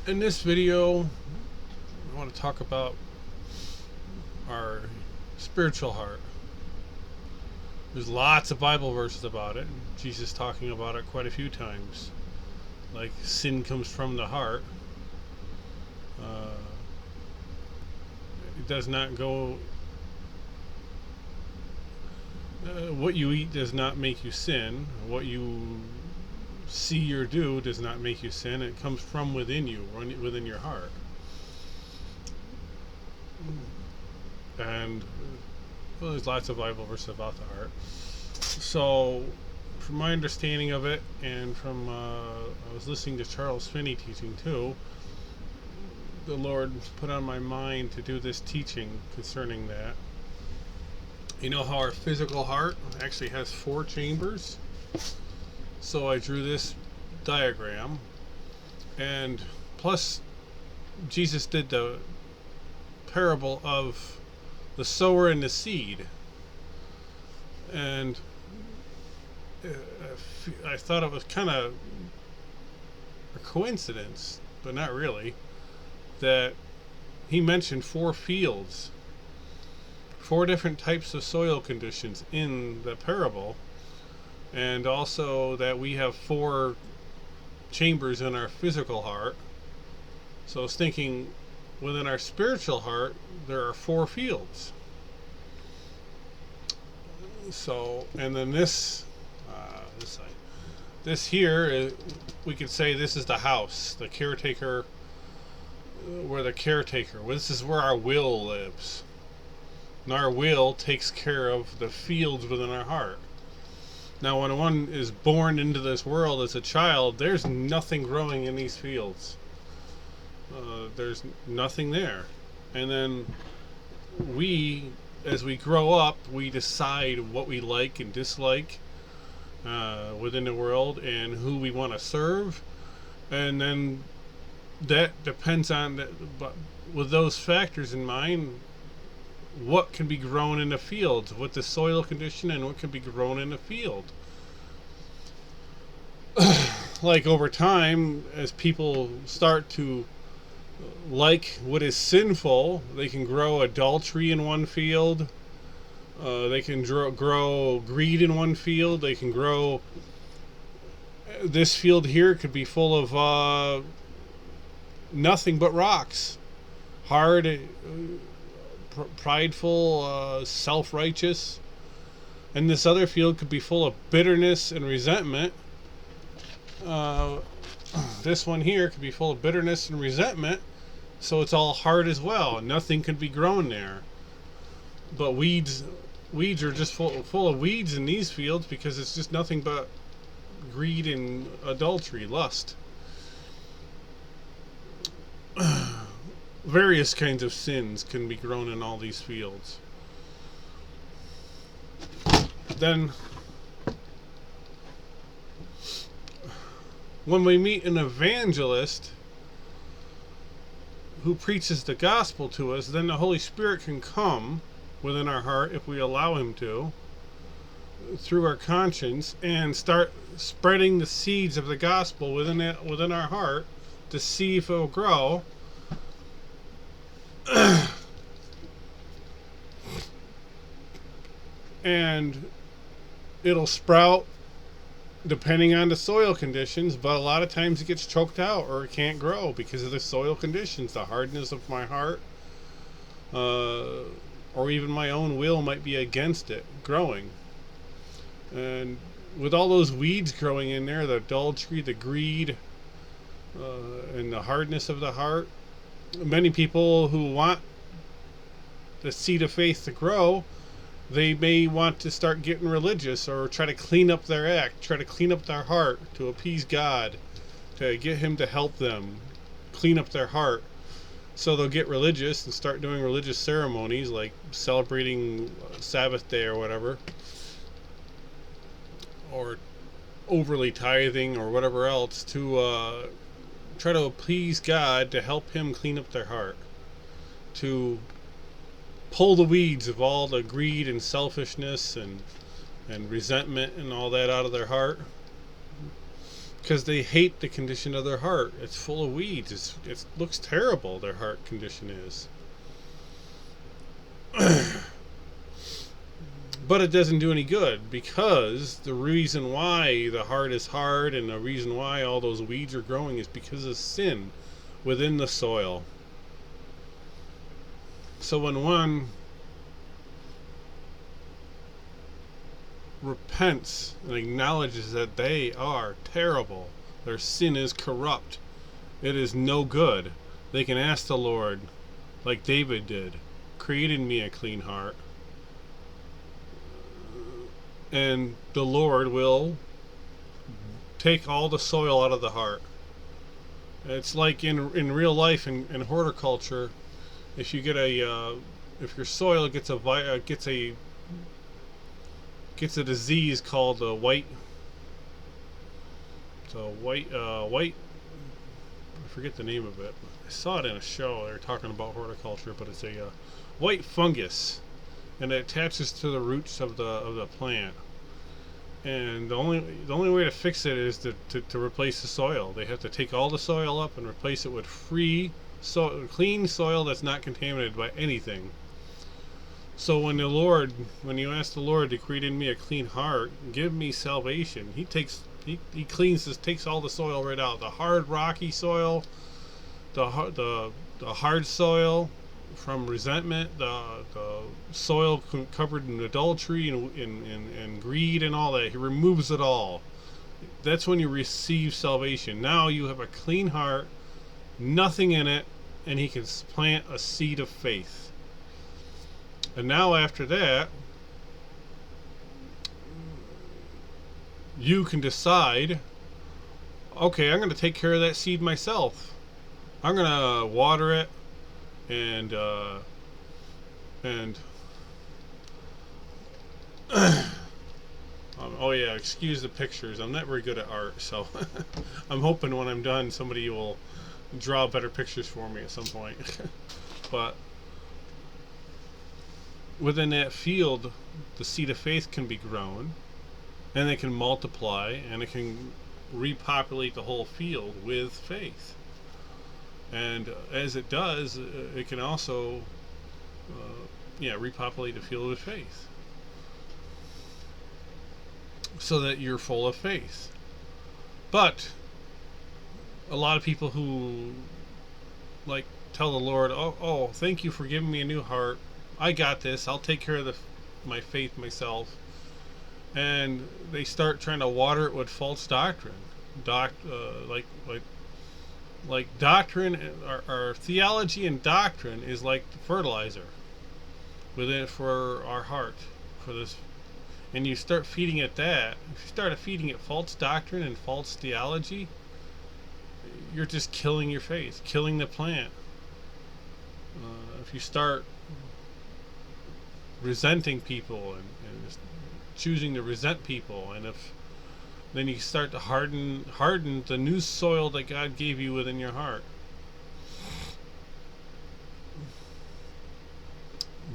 In this video, I want to talk about our spiritual heart. There's lots of Bible verses about it. Jesus talking about it quite a few times. Like sin comes from the heart. Uh, it does not go. What you eat does not make you sin. What you see or do does not make you sin. It comes from within you, within your heart. And well, there's lots of Bible verses about the heart. So, from my understanding of it, and from I was listening to Charles Finney teaching too, the Lord put on my mind to do this teaching concerning that. You know how our physical heart actually has 4 chambers? So I drew this diagram, and plus Jesus did the parable of the sower and the seed, and I thought it was kind of a coincidence, but not really, that he mentioned 4 fields, 4 different types of soil conditions in the parable, and also that we have 4 chambers in our physical heart. So I was thinking, within our spiritual heart, there are 4 fields. So, and then this side, this here, we could say this is the house, the caretaker. We're the caretaker. Well, this is where our will lives. And our will takes care of the fields within our heart. Now, when one is born into this world as a child, there's nothing growing in these fields. There's nothing there. And then we, as we grow up, we decide what we like and dislike within the world and who we want to serve. And then that depends on, but with those factors in mind, what can be grown in the fields, what the soil condition, and what can be grown in the field. Like over time, as people start to like what is sinful, they can grow adultery in one field. They can grow greed in one field. They can grow. This field here could be full of nothing but rocks, hard, prideful, self-righteous. And this other field could be full of bitterness and resentment. This one here could be full of bitterness and resentment, so it's all hard as well. Nothing can be grown there. But weeds are just full of weeds in these fields because it's just nothing but greed and adultery, lust. Various kinds of sins can be grown in all these fields. Then, when we meet an evangelist who preaches the gospel to us, then the Holy Spirit can come within our heart, if we allow him to, through our conscience, and start spreading the seeds of the gospel within our heart to see if it will grow. And it'll sprout depending on the soil conditions, but a lot of times it gets choked out or it can't grow because of the soil conditions, the hardness of my heart, or even my own will might be against it growing. And with all those weeds growing in there, the adultery, the greed, and the hardness of the heart, many people who want the seed of faith to grow, they may want to start getting religious or try to clean up their act, try to clean up their heart to appease God, to get him to help them clean up their heart. So they'll get religious and start doing religious ceremonies like celebrating Sabbath day or whatever, or overly tithing or whatever else to try to appease God, to help him clean up their heart, to pull the weeds of all the greed and selfishness and resentment and all that out of their heart. because they hate the condition of their heart. It's full of weeds. It looks terrible. Their heart condition is. But it doesn't do any good, because the reason why the heart is hard and the reason why all those weeds are growing is because of sin within the soil. So when one repents and acknowledges that they are terrible, their sin is corrupt, it is no good, they can ask the Lord, like David did, create in me a clean heart, and the Lord will take all the soil out of the heart. It's like in real life, in horticulture, if you get if your soil gets a disease called white I forget the name of it. I saw it in a show. They were talking about horticulture, but it's a white fungus, and it attaches to the roots of the plant. And the only way to fix it is to replace the soil. They have to take all the soil up and replace it with clean soil that's not contaminated by anything. So when you ask the Lord to create in me a clean heart, give me salvation, He takes all the soil right out. The hard, rocky soil, the hard soil from resentment, the soil covered in adultery and greed and all that. He removes it all. That's when you receive salvation. Now you have a clean heart, nothing in it, and He can plant a seed of faith. And now after that, you can decide, okay, I'm going to take care of that seed myself. I'm going to water it and oh yeah, excuse the pictures. I'm not very good at art, so I'm hoping when I'm done somebody will draw better pictures for me at some point. But within that field, the seed of faith can be grown, and it can multiply, and it can repopulate the whole field with faith. And as it does, it can also repopulate the field with faith, so that you're full of faith. But a lot of people who like tell the Lord, oh, thank you for giving me a new heart, I got this, I'll take care of my faith myself, and they start trying to water it with false doctrine, like doctrine. Our theology and doctrine is like fertilizer within for our heart, for this. And you start feeding it that. If you start feeding it false doctrine and false theology, you're just killing your faith, killing the plant. If you start resenting people and choosing to resent people, and then you start to harden the new soil that God gave you within your heart.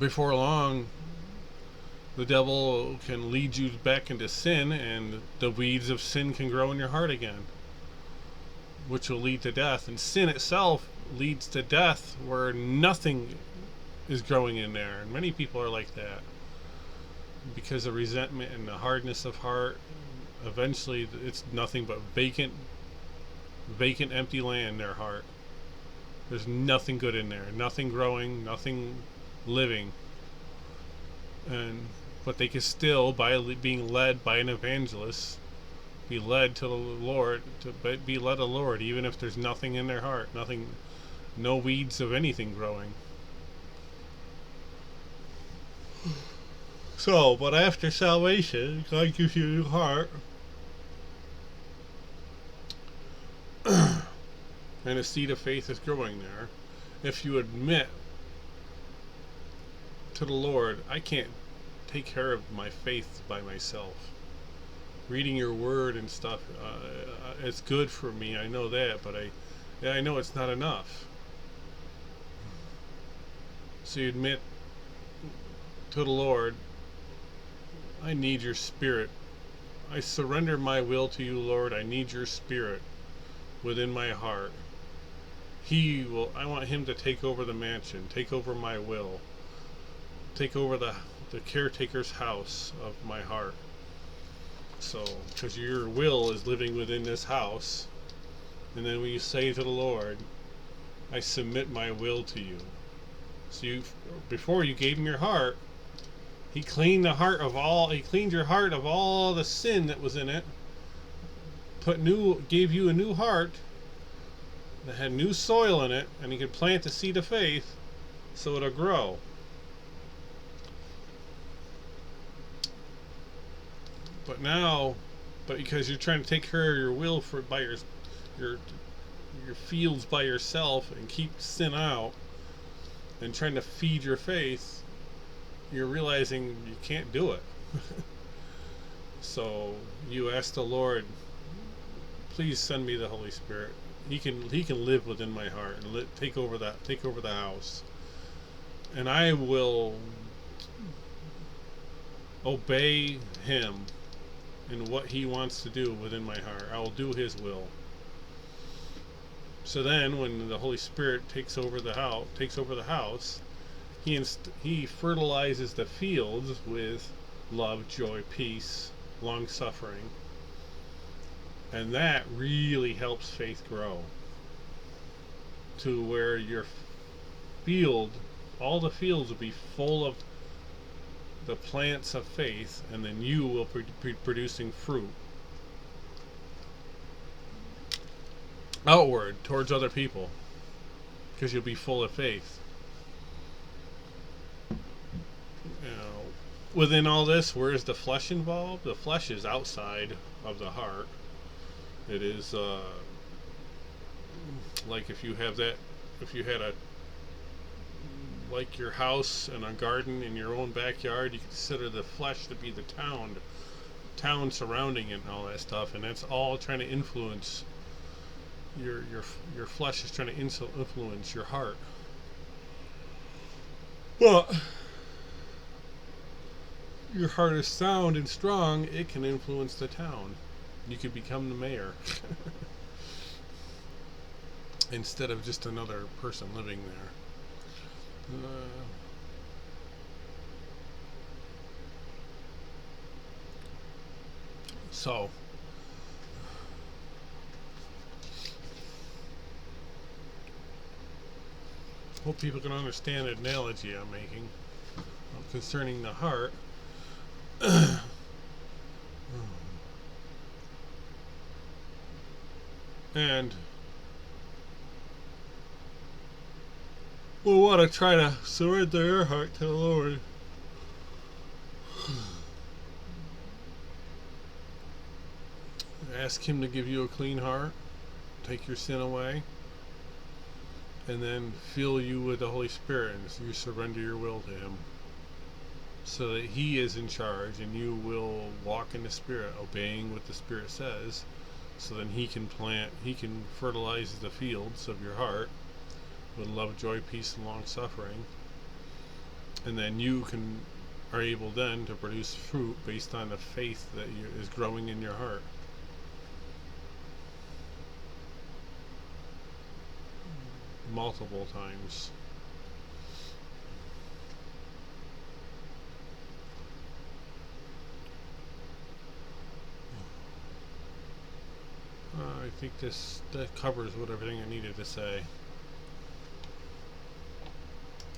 Before long, the devil can lead you back into sin, and the weeds of sin can grow in your heart again, which will lead to death. And sin itself leads to death, where nothing is growing in there. And many people are like that because of resentment and the hardness of heart. Eventually it's nothing but vacant empty land in their heart. There's nothing good in there, nothing growing, nothing living. But they can still, by being led by an evangelist, be led to the Lord, be led to the Lord, even if there's nothing in their heart, no weeds of anything growing. So, but after salvation, God gives you a new heart, and a seed of faith is growing there. If you admit to the Lord, I can't take care of my faith by myself. Reading your word and stuff, it's good for me, I know that, but I know it's not enough. So you admit to the Lord, I need your Spirit. I surrender my will to you, Lord. I need your spirit within my heart. I want him to take over the mansion, take over my will, take over the caretaker's house of my heart. So, because your will is living within this house, and then when you say to the Lord, I submit my will to you. So before you gave him your heart, he cleaned your heart of all the sin that was in it, gave you a new heart that had new soil in it, and he could plant the seed of faith so it'll grow. But because you're trying to take care of your will by your fields by yourself and keep sin out and trying to feed your faith, you're realizing you can't do it. So you ask the Lord, please send me the Holy Spirit. He can live within my heart and take over the house, and I will obey him in what he wants to do within my heart. I will do his will. So then when the Holy Spirit takes over the house, he fertilizes the fields with love, joy, peace, long suffering, and that really helps faith grow to where your all the fields will be full of the plants of faith, and then you will be producing fruit outward towards other people, because you'll be full of faith. Within all this, where is the flesh involved? The flesh is outside of the heart. It is like if you had like your house and a garden in your own backyard, you consider the flesh to be the town surrounding it and all that stuff, and that's all trying to influence your flesh is trying to influence your heart. Well, your heart is sound and strong, it can influence the town. You could become the mayor instead of just another person living there. So hope people can understand the analogy I'm making concerning the heart. And we'll want to try to surrender our heart to the Lord. Ask him to give you a clean heart, take your sin away, and then fill you with the Holy Spirit, and you surrender your will to him, so that he is in charge, and you will walk in the Spirit, obeying what the Spirit says, so then he can fertilize the fields of your heart with love, joy, peace, and long suffering, and then you are able then to produce fruit based on the faith that is growing in your heart. Multiple times. I think that covers everything I needed to say.